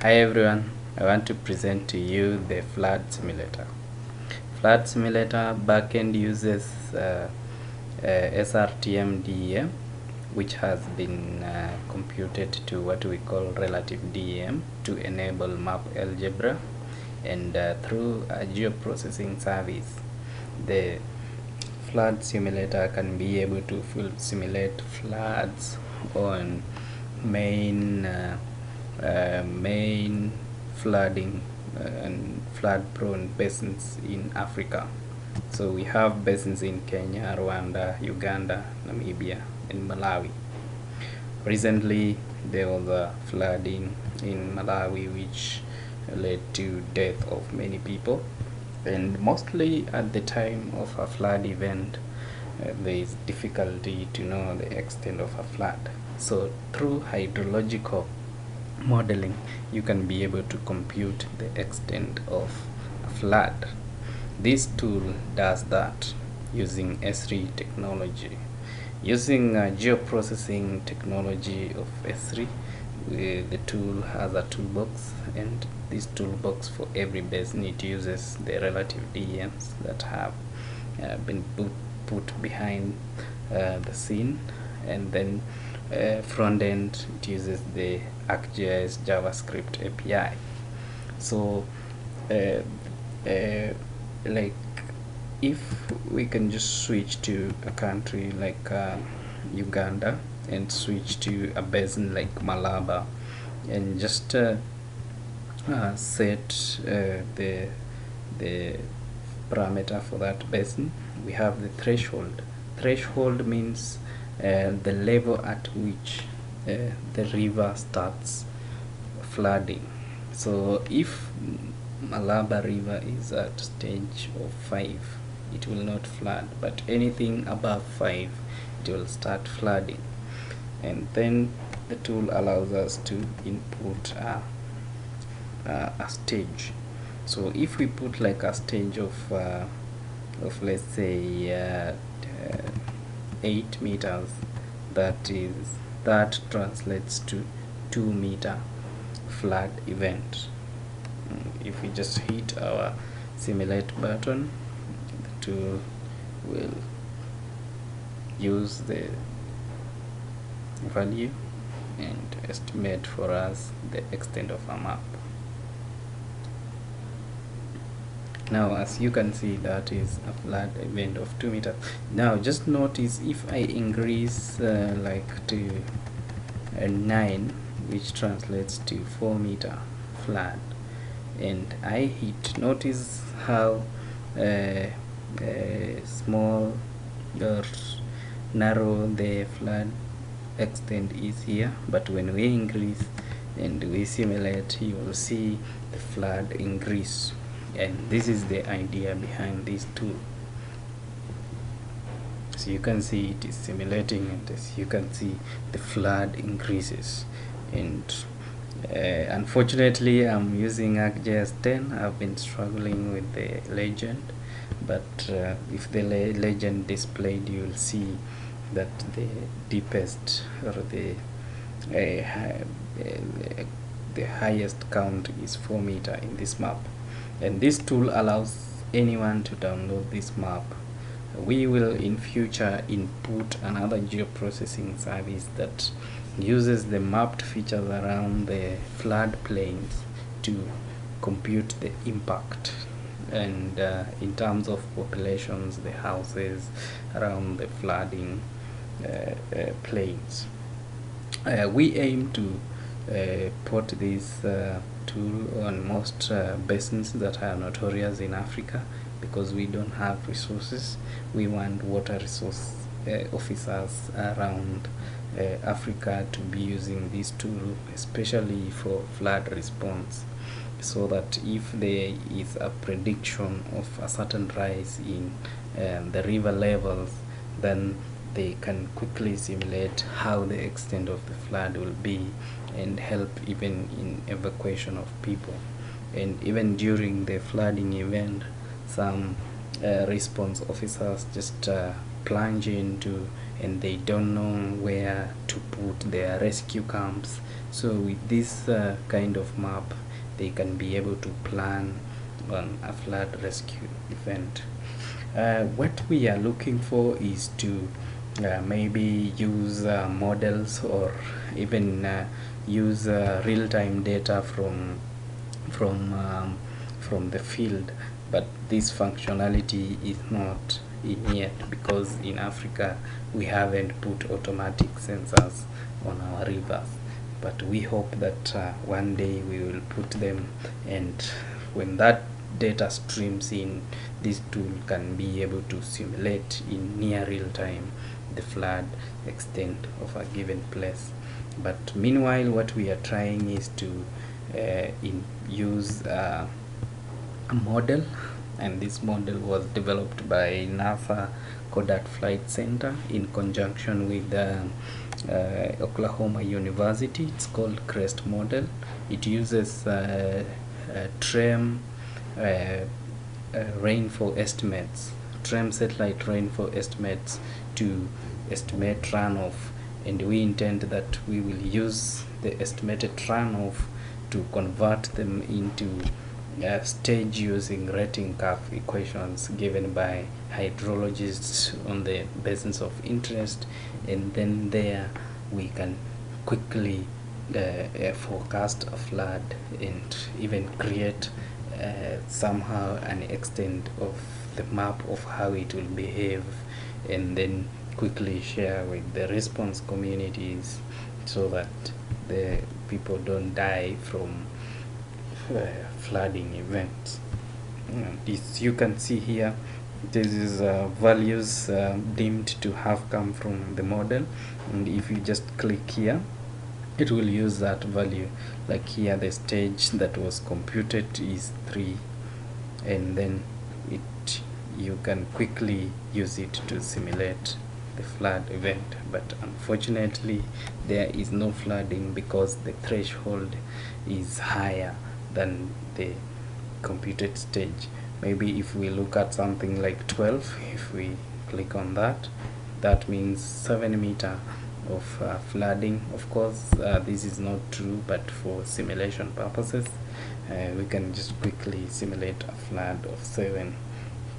Hi everyone, I want to present to you the flood simulator. Flood simulator backend uses SRTM which has been computed to what we call relative DEM to enable map algebra, and through a geoprocessing service, the flood simulator can be able to simulate floods on main flooding and flood prone basins in Africa. So we have basins in Kenya, Rwanda, Uganda, Namibia, and Malawi. Recently there was a flooding in Malawi which led to death of many people, and mostly at the time of a flood event there is difficulty to know the extent of a flood. So through hydrological modeling you can be able to compute the extent of a flood. This tool does that using ESRI technology. Using geoprocessing technology of ESRI, the tool has a toolbox, and this toolbox, for every basin, it uses the relative DEMs that have been put behind the scene, and then front end it uses the ArcGIS JavaScript API. So like if we can just switch to a country like Uganda and switch to a basin like Malaba, and just set the parameter for that basin, we have the threshold. Threshold means the level at which the river starts flooding. So if Malaba river is at stage of 5, it will not flood, but anything above 5 it will start flooding. And then the tool allows us to input a stage. So if we put like a stage of let's say 8 meters, that translates to 2-meter flood event. If we just hit our simulate button, the tool will use the value and estimate for us the extent of our map. Now as you can see, that is a flood event of 2 meters. Now just notice, if I increase like to 9, which translates to 4-meter flood, and I hit, notice how small or narrow the flood extent is here. But when we increase and we simulate, you will see the flood increase, and this is the idea behind this tool. So you can see it is simulating, and as you can see, the flood increases. And unfortunately I'm using ArcGIS 10. I've been struggling with the legend, but if the legend displayed, you will see that the deepest, or the highest count is 4 meter in this map. And this tool allows anyone to download this map. We will in future input another geoprocessing service that uses the mapped features around the flood plains to compute the impact, and in terms of populations, the houses around the flooding plains. We aim to put this tool on most basins that are notorious in Africa, because we don't have resources. We want water resource officers around Africa to be using this tool, especially for flood response, so that if there is a prediction of a certain rise in the river levels, then they can quickly simulate how the extent of the flood will be, and help even in evacuation of people. And even during the flooding event, some response officers just plunge into, and they don't know where to put their rescue camps. So with this kind of map, they can be able to plan on a flood rescue event. What we are looking for is to maybe use models, or even use real-time data from the field, but this functionality is not in yet, because in Africa we haven't put automatic sensors on our rivers, but we hope that one day we will put them, and when that data streams in, this tool can be able to simulate in near real time the flood extent of a given place. But meanwhile, what we are trying is to use a model, and this model was developed by NASA Goddard Flight Center in conjunction with Oklahoma University. It's called CREST model. It uses TREM rainfall estimates, TREM satellite rainfall estimates, to estimate runoff, and we intend that we will use the estimated runoff to convert them into stage using rating curve equations given by hydrologists on the basins of interest, and then there we can quickly forecast a flood, and even create somehow an extent of the map of how it will behave, and then quickly share with the response communities, so that the people don't die from flooding events. This you can see here, this is values deemed to have come from the model, and if you just click here, it will use that value. Like here, the stage that was computed is 3, and then you can quickly use it to simulate the flood event. But unfortunately, there is no flooding because the threshold is higher than the computed stage. Maybe if we look at something like 12, if we click on that, that means 7 meter of flooding. Of course, this is not true, but for simulation purposes, we can just quickly simulate a flood of 7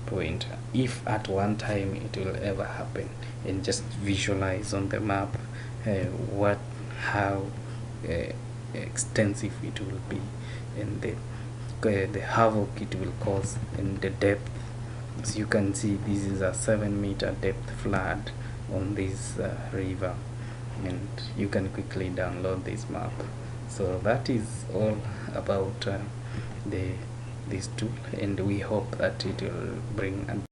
point, if at one time it will ever happen, and just visualize on the map how extensive it will be, and the havoc it will cause, and the depth. As you can see, this is a 7 meter depth flood on this river, and you can quickly download this map. So that is all about this tool, and we hope that it will bring